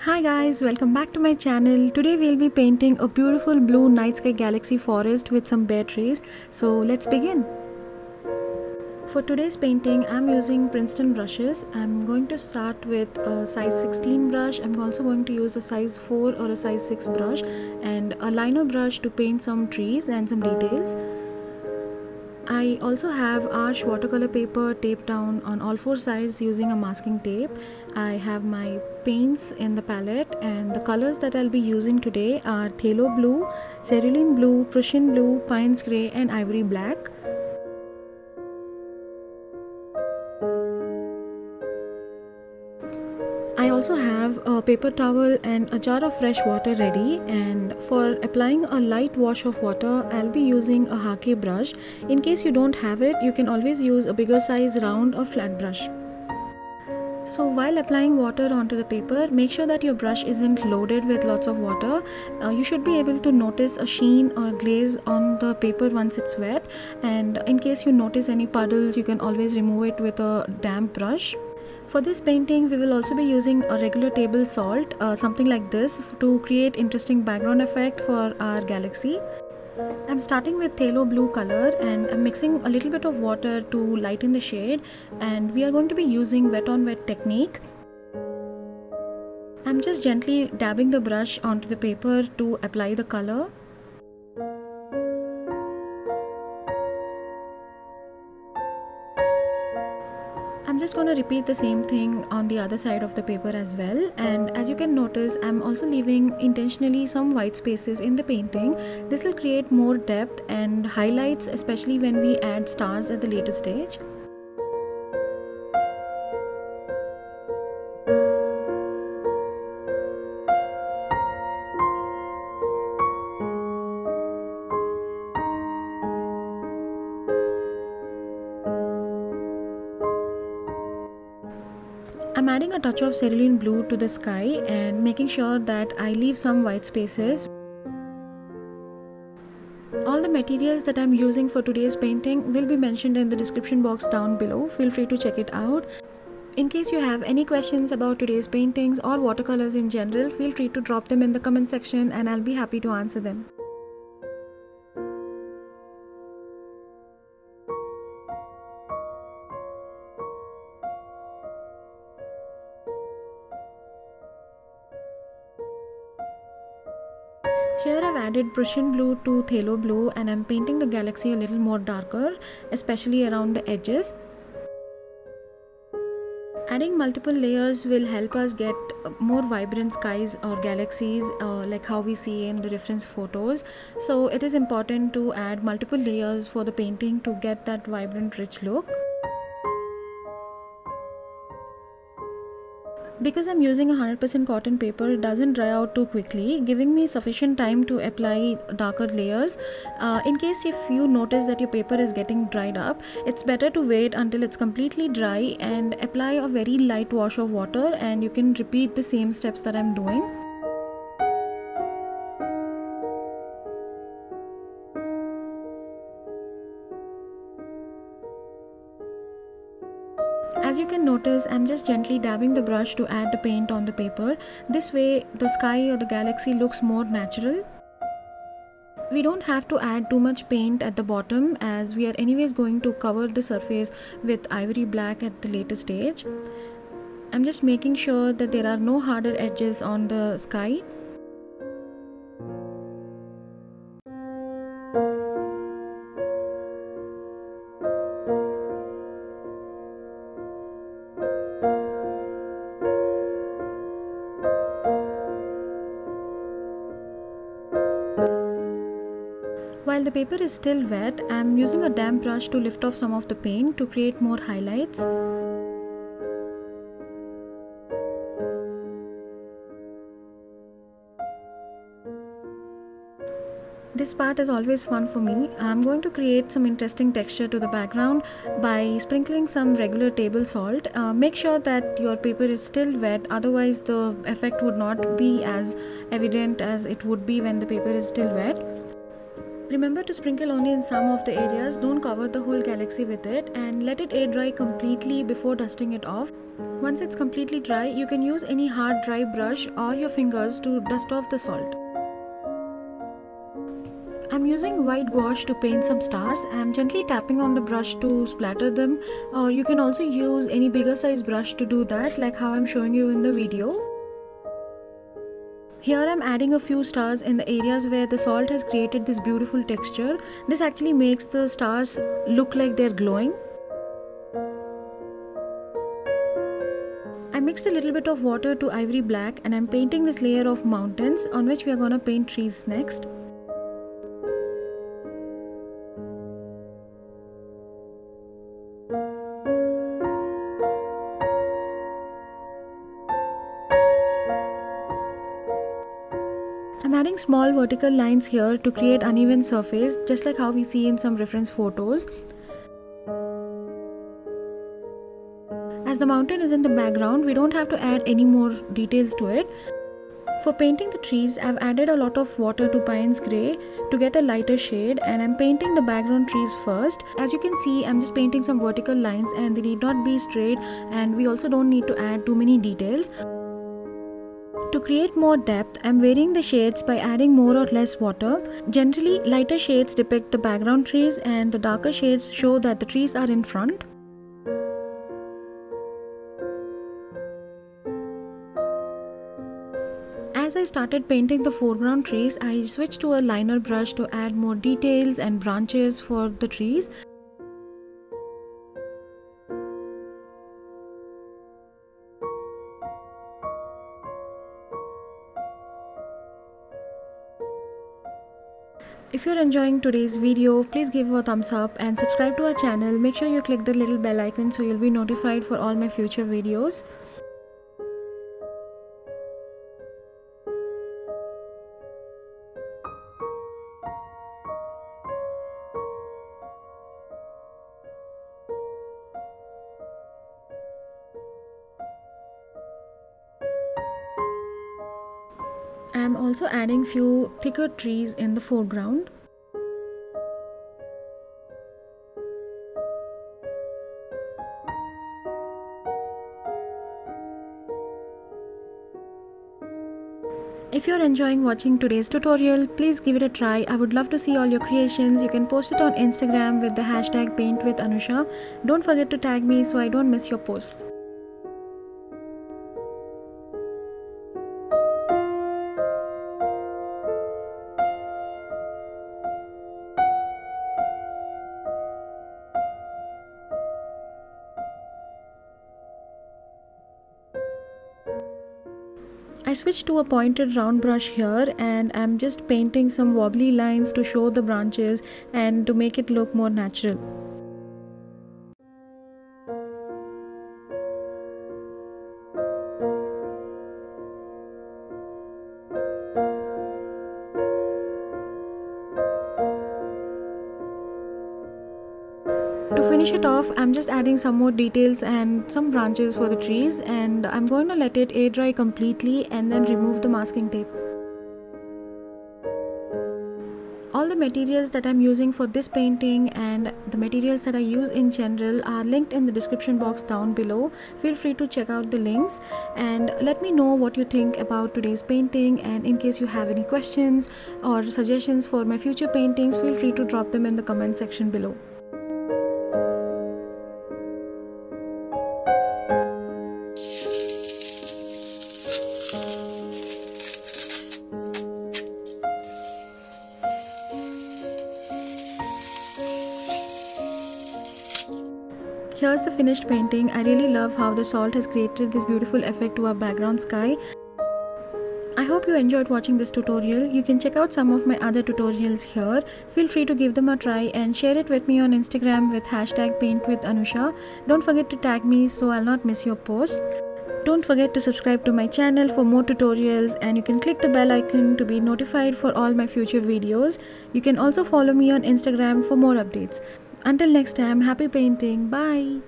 Hi guys, welcome back to my channel. Today we'll be painting a beautiful blue night sky galaxy forest with some bear trees. So let's begin. For today's painting, I'm using Princeton brushes. I'm going to start with a size 16 brush. I'm also going to use a size 4 or a size 6 brush and a liner brush to paint some trees and some details. I also have Arch watercolor paper taped down on all four sides using a masking tape. I have my paints in the palette, and the colors that I'll be using today are phthalo blue, cerulean blue, Prussian blue, Pines grey and ivory black. I also have a paper towel and a jar of fresh water ready, and for applying a light wash of water I'll be using a Hake brush. In case you don't have it, you can always use a bigger size round or flat brush. So while applying water onto the paper, make sure that your brush isn't loaded with lots of water. You should be able to notice a sheen or glaze on the paper once it's wet, and in case you notice any puddles, you can always remove it with a damp brush. For this painting, we will also be using a regular table salt, something like this, to create interesting background effect for our galaxy. I'm starting with phthalo blue color and I'm mixing a little bit of water to lighten the shade, and we are going to be using wet on wet technique. I'm just gently dabbing the brush onto the paper to apply the color. I'm just going to repeat the same thing on the other side of the paper as well, and as you can notice, I'm also leaving intentionally some white spaces in the painting. This will create more depth and highlights, especially when we add stars at the later stage. I'm adding a touch of cerulean blue to the sky and making sure that I leave some white spaces. All the materials that I'm using for today's painting will be mentioned in the description box down below. Feel free to check it out. In case you have any questions about today's paintings or watercolors in general, feel free to drop them in the comment section and I'll be happy to answer them. Here I've added Prussian blue to phthalo blue and I'm painting the galaxy a little more darker, especially around the edges. Adding multiple layers will help us get more vibrant skies or galaxies like how we see in the reference photos. So it is important to add multiple layers for the painting to get that vibrant, rich look. Because I'm using 100% cotton paper, it doesn't dry out too quickly, giving me sufficient time to apply darker layers. In case if you notice that your paper is getting dried up, it's better to wait until it's completely dry and apply a very light wash of water, and you can repeat the same steps that I'm doing. As you can notice, I'm just gently dabbing the brush to add the paint on the paper. This way the sky or the galaxy looks more natural. We don't have to add too much paint at the bottom, as we are anyways going to cover the surface with ivory black at the later stage. I'm just making sure that there are no harder edges on the sky. While the paper is still wet, I am using a damp brush to lift off some of the paint to create more highlights. This part is always fun for me. I'm going to create some interesting texture to the background by sprinkling some regular table salt. Make sure that your paper is still wet, otherwise the effect would not be as evident as it would be when the paper is still wet. Remember to sprinkle only in some of the areas, don't cover the whole galaxy with it, and let it air dry completely before dusting it off. Once it's completely dry, you can use any hard dry brush or your fingers to dust off the salt. I'm using white gouache to paint some stars. I'm gently tapping on the brush to splatter them, or you can also use any bigger size brush to do that, like how I'm showing you in the video. Here I'm adding a few stars in the areas where the salt has created this beautiful texture. This actually makes the stars look like they're glowing. I mixed a little bit of water to ivory black and I'm painting this layer of mountains on which we are gonna paint trees next. I'm adding small vertical lines here to create uneven surface, just like how we see in some reference photos. As the mountain is in the background, we don't have to add any more details to it. For painting the trees, I've added a lot of water to Payne's Grey to get a lighter shade, and I'm painting the background trees first. As you can see, I'm just painting some vertical lines and they need not be straight, and we also don't need to add too many details. To create more depth, I'm varying the shades by adding more or less water. Generally, lighter shades depict the background trees and the darker shades show that the trees are in front. As I started painting the foreground trees, I switched to a liner brush to add more details and branches for the trees. If you're enjoying today's video, please give a thumbs up and subscribe to our channel. Make sure you click the little bell icon so you'll be notified for all my future videos. I'm also adding few thicker trees in the foreground. If you're enjoying watching today's tutorial, please give it a try. I would love to see all your creations. You can post it on Instagram with the hashtag paintwithanusha. Don't forget to tag me so I don't miss your posts. I switched to a pointed round brush here and I'm just painting some wobbly lines to show the branches and to make it look more natural. To finish it off, I'm just adding some more details and some branches for the trees, and I'm going to let it air dry completely and then remove the masking tape. All the materials that I'm using for this painting and the materials that I use in general are linked in the description box down below. Feel free to check out the links and let me know what you think about today's painting, and in case you have any questions or suggestions for my future paintings, feel free to drop them in the comment section below. Here's the finished painting. I really love how the salt has created this beautiful effect to our background sky. I hope you enjoyed watching this tutorial. You can check out some of my other tutorials here. Feel free to give them a try and share it with me on Instagram with hashtag paintwithanusha. Don't forget to tag me so I'll not miss your posts. Don't forget to subscribe to my channel for more tutorials, and you can click the bell icon to be notified for all my future videos. You can also follow me on Instagram for more updates. Until next time, happy painting. Bye.